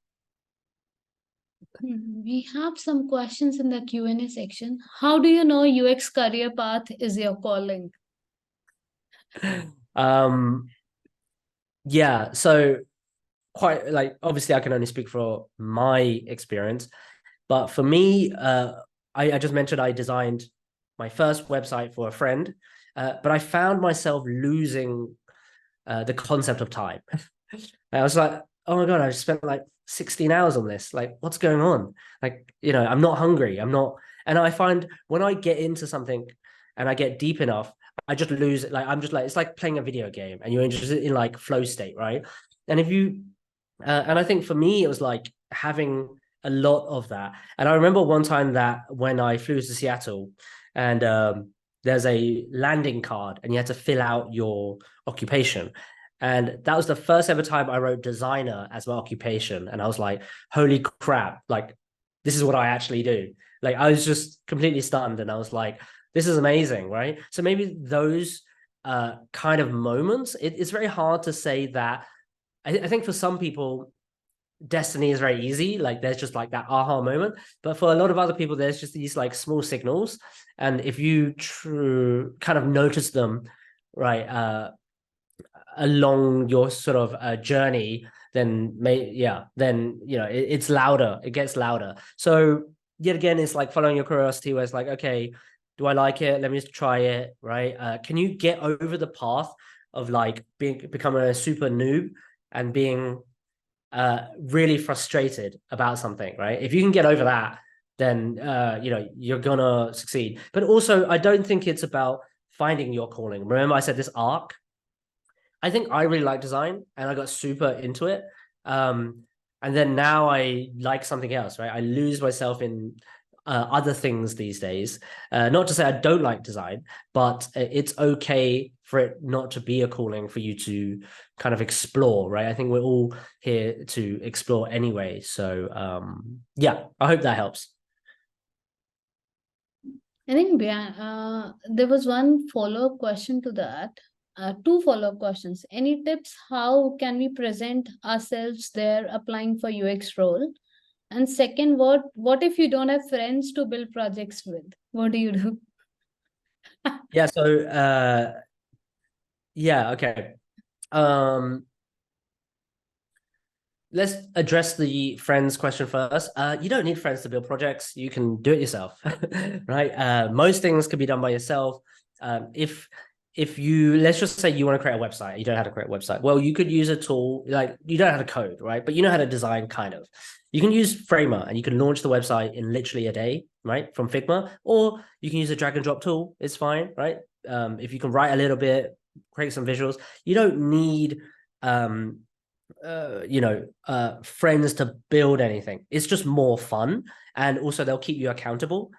We have some questions in the Q&A section. How do you know UX career path is your calling? Yeah, so quite like obviously I can only speak for my experience, but for me, I just mentioned I designed my first website for a friend, but I found myself losing the concept of time. I was like, oh my God, I spent like 16 hours on this. Like, what's going on? Like, I'm not hungry. I'm not. And I find when I get into something and I get deep enough, I just lose it. Like, I'm just like, it's like playing a video game and you're just in like flow state, right? And if you, and I think for me, it was like having a lot of that. And I remember one time that when I flew to Seattle and there's a landing card and you had to fill out your occupation. And that was the first ever time I wrote designer as my occupation. And I was like, holy crap, like, this is what I actually do. Like, I was just completely stunned. And I was like, this is amazing, right? So maybe those kind of moments, it's very hard to say that. I think for some people, destiny is very easy. Like, there's just like that aha moment. But for a lot of other people, there's just these like small signals. And if you kind of notice them, right, along your sort of journey, then it's louder, it gets louder. So yet again, it's like following your curiosity, where it's like, okay, do I like it? Let me just try it, right? Can you get over the path of like becoming a super noob and being really frustrated about something, right? If you can get over that, then you're gonna succeed. But also, I don't think it's about finding your calling. Remember I said this arc? I think I really like design and I got super into it. And then now I like something else, right? I lose myself in other things these days. Not to say I don't like design, but it's okay for it not to be a calling for you to kind of explore, right? I think we're all here to explore anyway. So yeah, I hope that helps. I think there was one follow-up question to that. Two follow-up questions. Any tips? How can we present ourselves there applying for UX role? And second, what if you don't have friends to build projects with? What do you do? Yeah. So yeah. Okay. Let's address the friends question first. You don't need friends to build projects. You can do it yourself, right? Most things can be done by yourself. If you, let's just say you want to create a website, you don't know how to create a website. Well, you could use a tool, like you don't know how to code, right? But you know how to design, kind of. You can use Framer and you can launch the website in literally a day, right? From Figma, or you can use a drag and drop tool. It's fine, right? If you can write a little bit, create some visuals, you don't need friends to build anything. It's just more fun, and also they'll keep you accountable.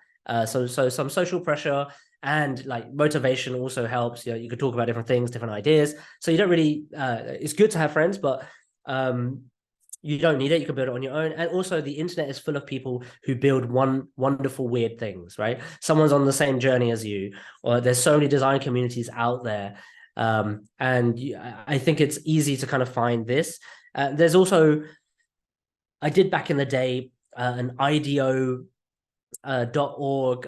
So some social pressure and like motivation also helps. You could talk about different things, different ideas. So you don't really it's good to have friends, but you don't need it. You can build it on your own. And also the internet is full of people who build wonderful weird things, right? Someone's on the same journey as you, or there's so many design communities out there. And I think it's easy to kind of find this. There's also, I did back in the day, an IDEO .org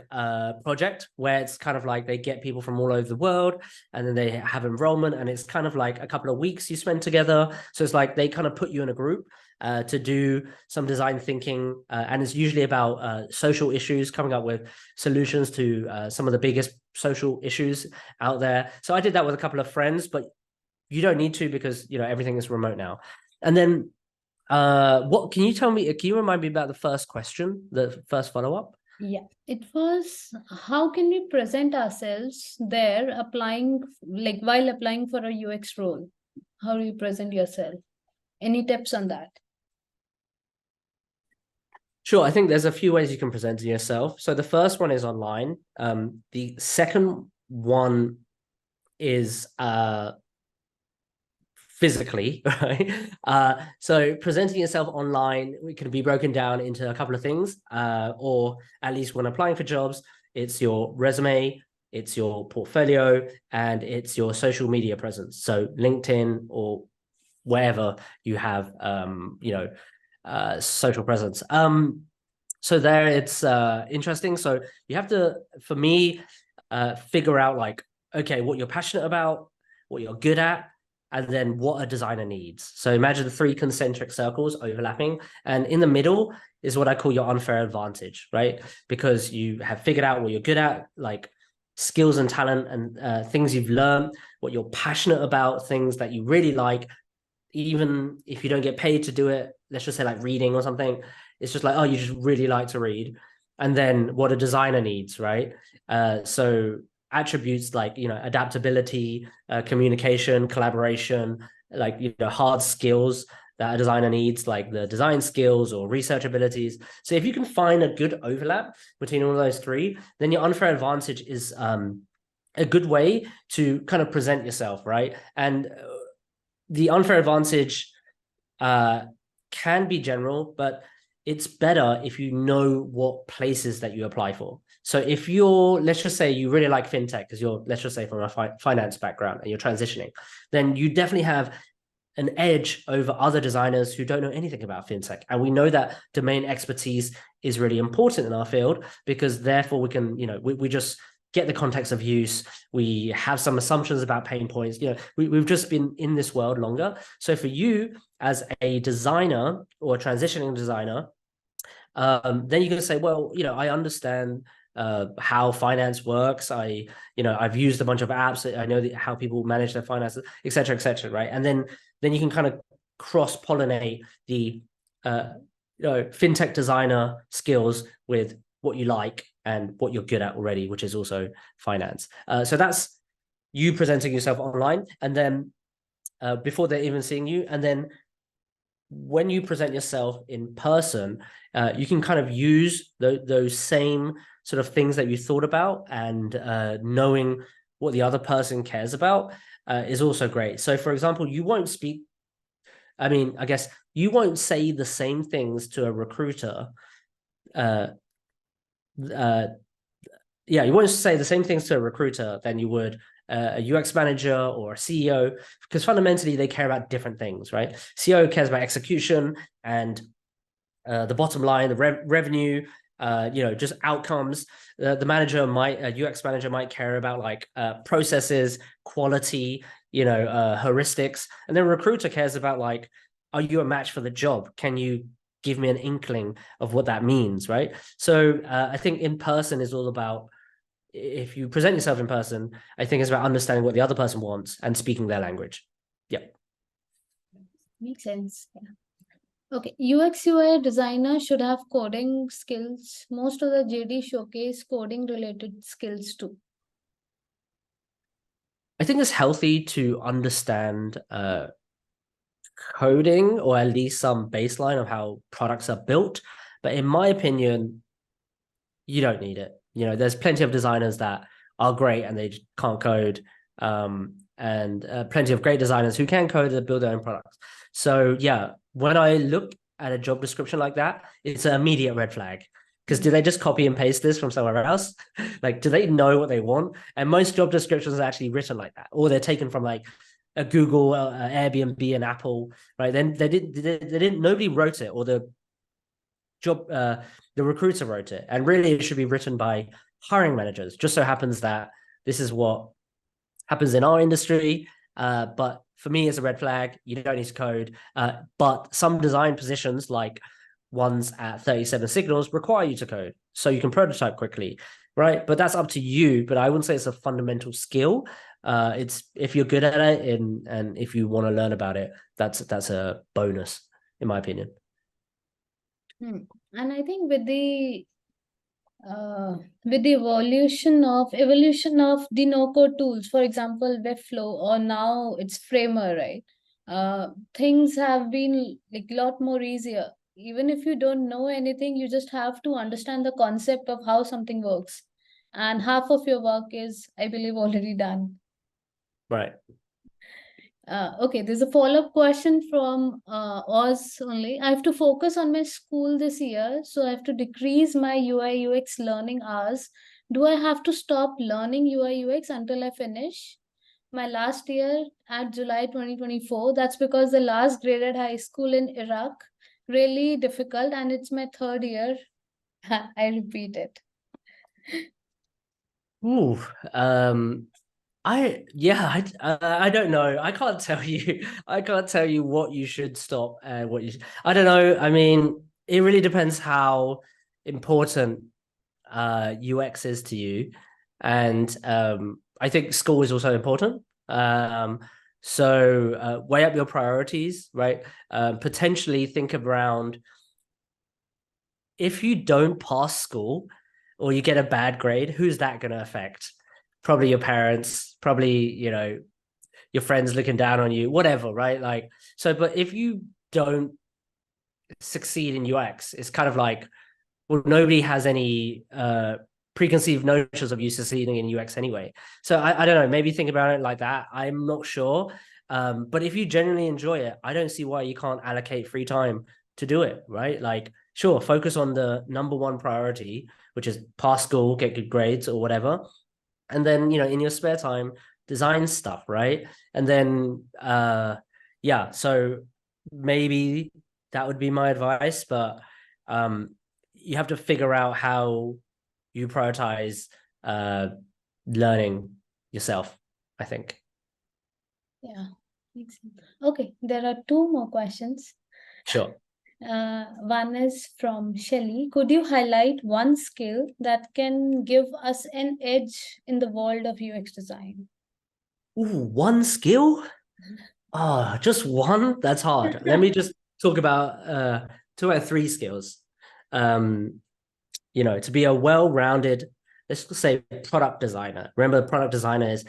project where it's kind of like they get people from all over the world and then they have enrollment, and it's kind of like a couple of weeks you spend together. So it's like they kind of put you in a group to do some design thinking, and it's usually about social issues, coming up with solutions to some of the biggest social issues out there. So I did that with a couple of friends, but you don't need to, because everything is remote now. And then what can you remind me about the first question, the first follow-up? Yeah, it was how can we present ourselves there applying, like while applying for a UX role? How do you present yourself? Any tips on that? Sure, I think there's a few ways you can present yourself. So the first one is online. The second one is physically, right? So presenting yourself online, it can be broken down into a couple of things, or at least when applying for jobs, it's your resume, it's your portfolio, and it's your social media presence. So LinkedIn or wherever you have, social presence. So there it's interesting. So you have to, for me, figure out like, okay, what you're passionate about, what you're good at, and then what a designer needs. So imagine the three concentric circles overlapping, and in the middle is what I call your unfair advantage, right? Because you have figured out what you're good at, like skills and talent and things you've learned, what you're passionate about, things that you really like, even if you don't get paid to do it, let's just say like reading or something, it's just like, oh, you just really like to read. And then what a designer needs, right? So attributes like, adaptability, communication, collaboration, like, hard skills that a designer needs, like the design skills or research abilities. So if you can find a good overlap between all of those three, then your unfair advantage is a good way to kind of present yourself, right? And the unfair advantage can be general, but it's better if you know what places that you apply for. So if you're, let's just say you really like fintech because you're, let's just say from a finance background and you're transitioning, then you definitely have an edge over other designers who don't know anything about fintech. And we know that domain expertise is really important in our field because therefore we can, we just get the context of use. We have some assumptions about pain points. We've just been in this world longer. So for you as a designer or a transitioning designer, then you can say, well, I understand how finance works. I've used a bunch of apps. I know how people manage their finances, et cetera, right? And then you can kind of cross-pollinate the fintech designer skills with what you like and what you're good at already, which is also finance. So that's you presenting yourself online, and then before they're even seeing you, and then when you present yourself in person, you can kind of use those same sort of things that you thought about, and knowing what the other person cares about is also great. So for example, you won't speak, I guess you won't say the same things to a recruiter. You won't say the same things to a recruiter than you would a UX manager or a CEO, because fundamentally they care about different things, right? CEO cares about execution and the bottom line, the revenue, just outcomes. The manager a UX manager might care about like processes, quality, heuristics, and then a recruiter cares about like, are you a match for the job? Can you give me an inkling of what that means, right? So I think in person is all about, if you present yourself in person, I think it's about understanding what the other person wants and speaking their language. Yeah. Makes sense. Yeah. Okay. UX UI designer should have coding skills. Most of the JD showcase coding related skills too. I think it's healthy to understand coding, or at least some baseline of how products are built. But in my opinion, you don't need it. There's plenty of designers that are great and they can't code, and plenty of great designers who can code and build their own products. So yeah, when I look at a job description like that, it's an immediate red flag. Because do they just copy and paste this from somewhere else? Like, do they know what they want? And most job descriptions are actually written like that, or they're taken from like a Google, Airbnb, and Apple, right? Then they didn't. Nobody wrote it, or the recruiter wrote it, and really it should be written by hiring managers. Just so happens that this is what happens in our industry, but for me it's a red flag. You don't need to code, but some design positions, like ones at 37 Signals, require you to code so you can prototype quickly, right? But that's up to you. But I wouldn't say it's a fundamental skill. It's if you're good at it, and if you want to learn about it, that's a bonus, in my opinion. And I think with the evolution of the no-code tools, for example, Webflow, or now it's Framer, right? Things have been like a lot more easier. even if you don't know anything, you just have to understand the concept of how something works. And half of your work is, I believe, already done. Right. Okay, there's a follow-up question from Oz only. I have to focus on my school this year, so I have to decrease my UI UX learning hours. Do I have to stop learning UI UX until I finish my last year at July 2024? That's because the last graded high school in Iraq, really difficult, and it's my third year. I repeat it. Ooh, I don't know. I can't tell you. I can't tell you what you should stop and what you. I don't know. I mean, it really depends how important UX is to you, and I think school is also important. So weigh up your priorities, right? Potentially think around if you don't pass school or you get a bad grade, who's that going to affect? Probably your parents, probably, your friends looking down on you, whatever, right? Like, so, but if you don't succeed in UX, it's kind of like, well, nobody has any preconceived notions of you succeeding in UX anyway. So I don't know, maybe think about it like that. I'm not sure. But if you genuinely enjoy it, I don't see why you can't allocate free time to do it, right? Like, sure, focus on the number one priority, which is pass school, get good grades or whatever. And then, in your spare time, design stuff, right? And then, yeah, so maybe that would be my advice, but you have to figure out how you prioritize learning yourself, I think. Yeah, makes sense. Okay, there are two more questions. Sure. One is from Shelly. Could you highlight one skill that can give us an edge in the world of UX design? Ooh, one skill? Oh, just one? That's hard. Let me just talk about three skills. To be a well-rounded, let's say product designer. Remember, the product designer is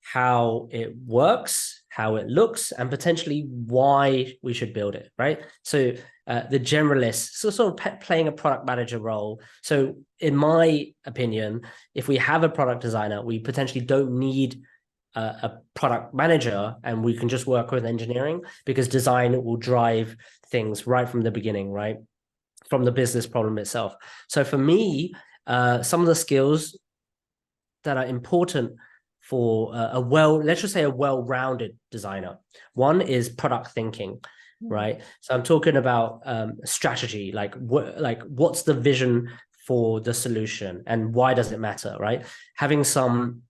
how it works, how it looks, and potentially why we should build it, right? So the generalist, so sort of playing a product manager role. So in my opinion, if we have a product designer, we potentially don't need a product manager, and we can just work with engineering, because design will drive things right from the beginning, right? From the business problem itself. So for me, some of the skills that are important for let's just say a well-rounded designer. One is product thinking, right? So I'm talking about strategy, like what's the vision for the solution and why does it matter, right? Having some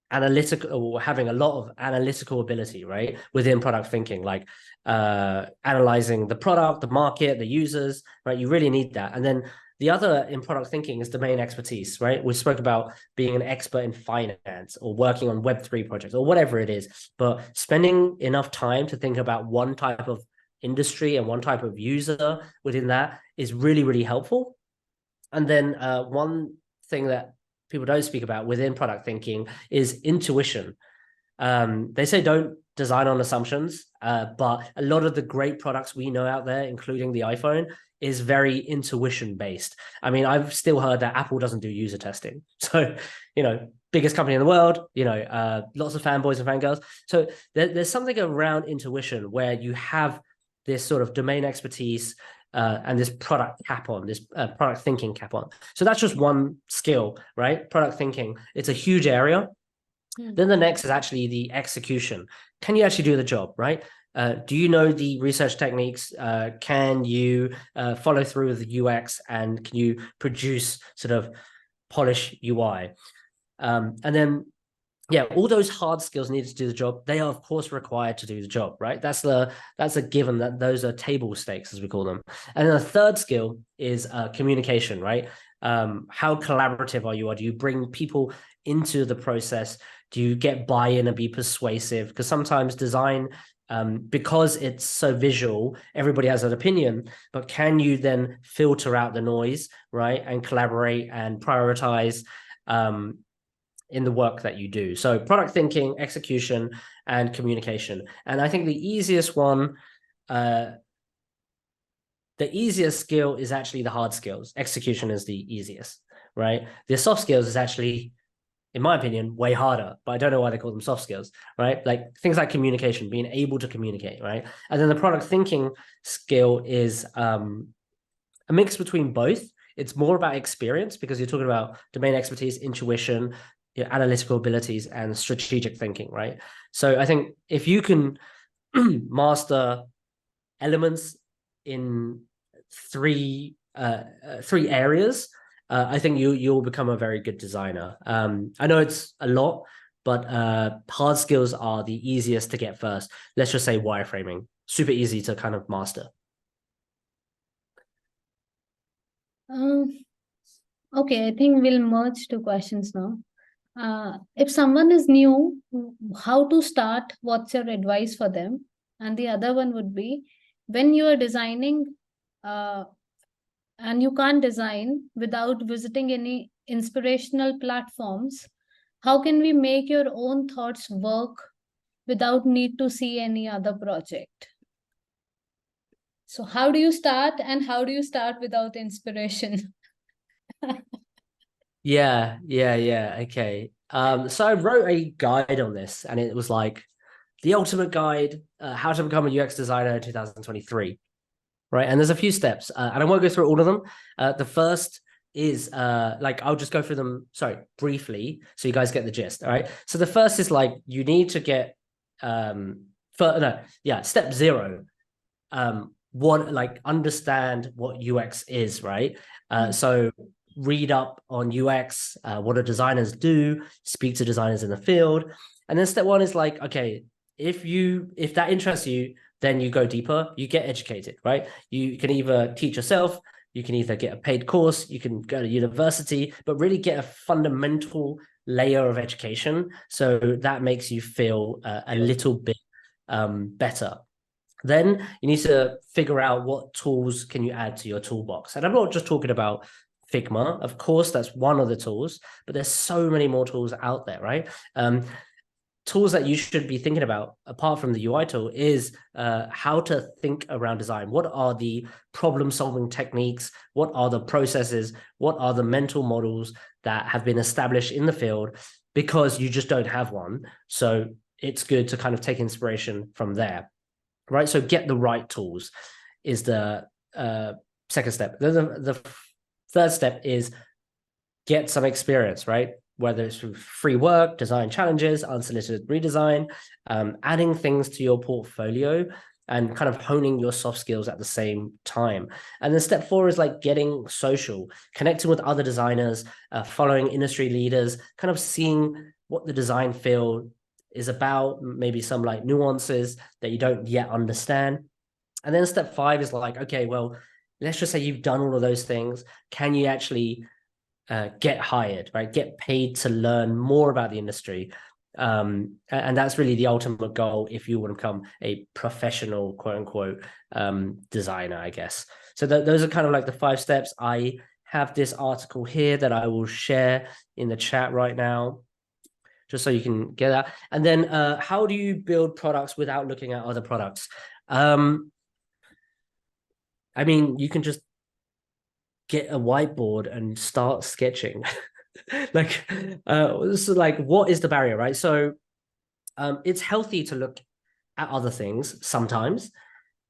analytical, or having a lot of analytical ability, right, within product thinking, like analyzing the product, the market, the users, right? You really need that. And then the other in product thinking is domain expertise, right? We spoke about being an expert in finance or working on Web3 projects or whatever it is, but spending enough time to think about one type of industry and one type of user within that is really, really helpful. And then one thing that people don't speak about within product thinking is intuition. They say don't design on assumptions, but a lot of the great products we know out there, including the iPhone, is very intuition based. I mean, I've still heard that Apple doesn't do user testing. So, biggest company in the world, lots of fanboys and fangirls. So there's something around intuition where you have this sort of domain expertise and this product cap on, this product thinking cap on. So that's just one skill, right? Product thinking. It's a huge area. Then the next is actually the execution. Can you actually do the job, right? Do you know the research techniques? Can you follow through with the UX, and can you produce sort of polish UI? And then, yeah, all those hard skills needed to do the job, they are of course required to do the job, right? That's a given, that those are table stakes, as we call them. And then the third skill is communication, right? How collaborative are you? Or do you bring people into the process? Do you get buy-in and be persuasive? Because sometimes design, because it's so visual, everybody has an opinion, but can you then filter out the noise, right? And collaborate and prioritize in the work that you do. So product thinking, execution, and communication. And I think the easiest one the easiest skill is actually the hard skills. Execution is the easiest, right? The soft skills is actually, in my opinion, way harder, but I don't know why they call them soft skills, right? Like things like communication, being able to communicate, right? And then the product thinking skill is a mix between both. It's more about experience because you're talking about domain expertise, intuition, your analytical abilities, and strategic thinking, right? So I think if you can master elements in three areas, I think you'll become a very good designer. I know it's a lot, but hard skills are the easiest to get first. Let's just say wireframing, super easy to kind of master. Okay, I think we'll merge two questions now. If someone is new, how to start? What's your advice for them? And the other one would be, when you are designing, and you can't design without visiting any inspirational platforms, how can we make your own thoughts work without need to see any other project? So how do you start, and how do you start without inspiration? Yeah. Okay. So I wrote a guide on this, and it was like the ultimate guide, how to become a UX designer in 2023. Right. And there's a few steps, and I won't go through all of them. The first is like, I'll just go through them, briefly, so you guys get the gist. All right. So the first is like, you need to get step 0. Understand what UX is, right? So read up on UX, what do designers do, speak to designers in the field. And then step 1 is like, okay, if that interests you, then you go deeper, you get educated, right? You can either teach yourself, you can either get a paid course, you can go to university, but really get a fundamental layer of education. So that makes you feel a little bit better. Then you need to figure out what tools can you add to your toolbox. And I'm not just talking about Figma. Of course, that's one of the tools, but there's so many more tools out there, right? Tools that you should be thinking about, apart from the UI tool, is how to think around design. What are the problem-solving techniques? What are the processes? What are the mental models that have been established in the field? Because you just don't have one. So it's good to kind of take inspiration from there, right? So get the right tools is the second step. The third step is get some experience, right? Whether it's through free work, design challenges, unsolicited redesign, adding things to your portfolio and kind of honing your soft skills at the same time. And then step 4 is like getting social, connecting with other designers, following industry leaders, kind of seeing what the design field is about, maybe some like nuances that you don't yet understand. And then step 5 is like, okay, well, let's just say you've done all of those things. Can you actually get hired, right? Get paid to learn more about the industry. And that's really the ultimate goal if you want to become a professional, quote unquote, designer, I guess. So those are kind of like the 5 steps. I have this article here that I will share in the chat right now, just so you can get that. And then how do you build products without looking at other products? I mean, you can just get a whiteboard and start sketching. So like, what is the barrier, right? So it's healthy to look at other things sometimes,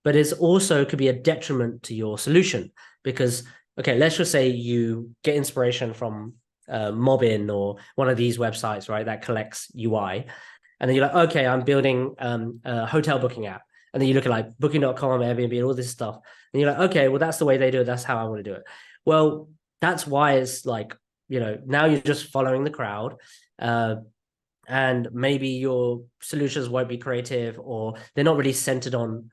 but it's also could be a detriment to your solution because, okay, let's just say you get inspiration from Mobbin or one of these websites, right, that collects UI. And then you're like, okay, I'm building a hotel booking app. And then you look at like booking.com, Airbnb, all this stuff. And you're like, okay, well, that's the way they do it. That's how I want to do it. Well, that's why it's like, now you're just following the crowd. And maybe your solutions won't be creative or they're not really centered on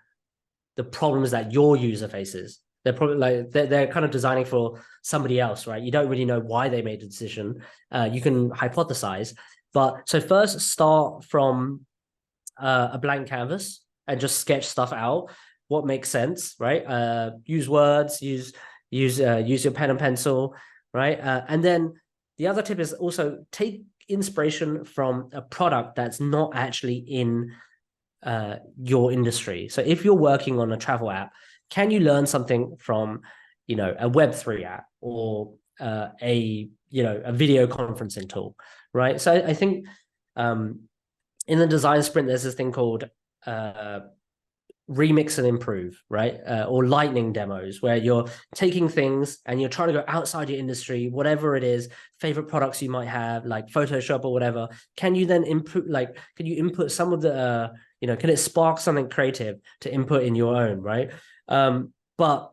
the problems that your user faces. They're probably like, they're kind of designing for somebody else, right? You don't really know why they made the decision. You can hypothesize. But so first start from a blank canvas and just sketch stuff out. What makes sense, right? Use words, use your pen and pencil, right? And then the other tip is also take inspiration from a product that's not actually in your industry. So if you're working on a travel app, can you learn something from, you know, a Web3 app or a video conferencing tool, right? So I think in the design sprint, there's this thing called remix and improve, right? Or lightning demos, where you're taking things and you're trying to go outside your industry, whatever it is, favorite products you might have, like Photoshop or whatever. Can you then input, like, can you input some of the, can it spark something creative to input in your own, right? But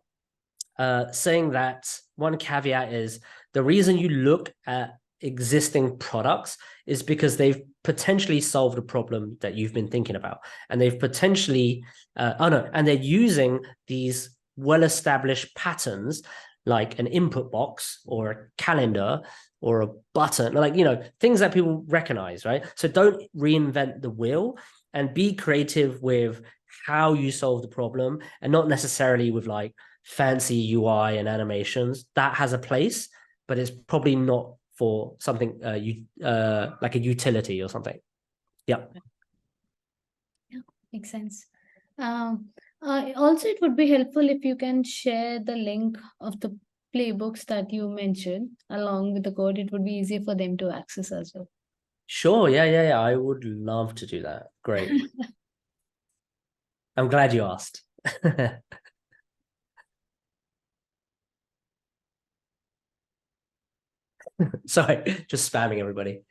saying that, one caveat is the reason you look at existing products is because they've potentially solved a problem that you've been thinking about, and they've potentially and they're using these well-established patterns like an input box or a calendar or a button, like, things that people recognize, right? So don't reinvent the wheel, and be creative with how you solve the problem, and not necessarily with like fancy UI and animations. That has a place, but it's probably not for something like a utility or something. Yeah. Makes sense. Also, it would be helpful if you can share the link of the playbooks that you mentioned along with the code. It would be easier for them to access as well. Sure. Yeah. I would love to do that. Great. I'm glad you asked. Sorry, just spamming everybody.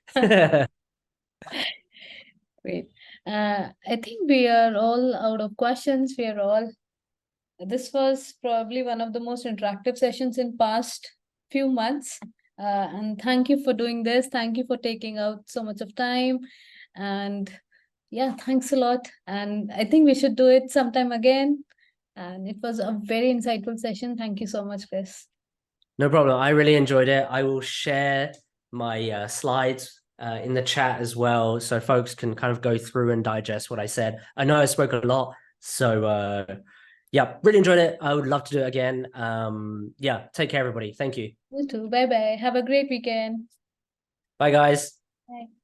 Great. I think we are all out of questions. This was probably one of the most interactive sessions in past few months. And thank you for doing this. Thank you for taking out so much of time. And yeah, thanks a lot. And I think we should do it sometime again. And it was a very insightful session. Thank you so much, Chris. No problem. I really enjoyed it. I will share my slides in the chat as well, so folks can kind of go through and digest what I said. I know I spoke a lot, so yeah, really enjoyed it. I would love to do it again. Yeah, take care, everybody. Thank you. You too. Bye bye. Have a great weekend. Bye, guys. Bye.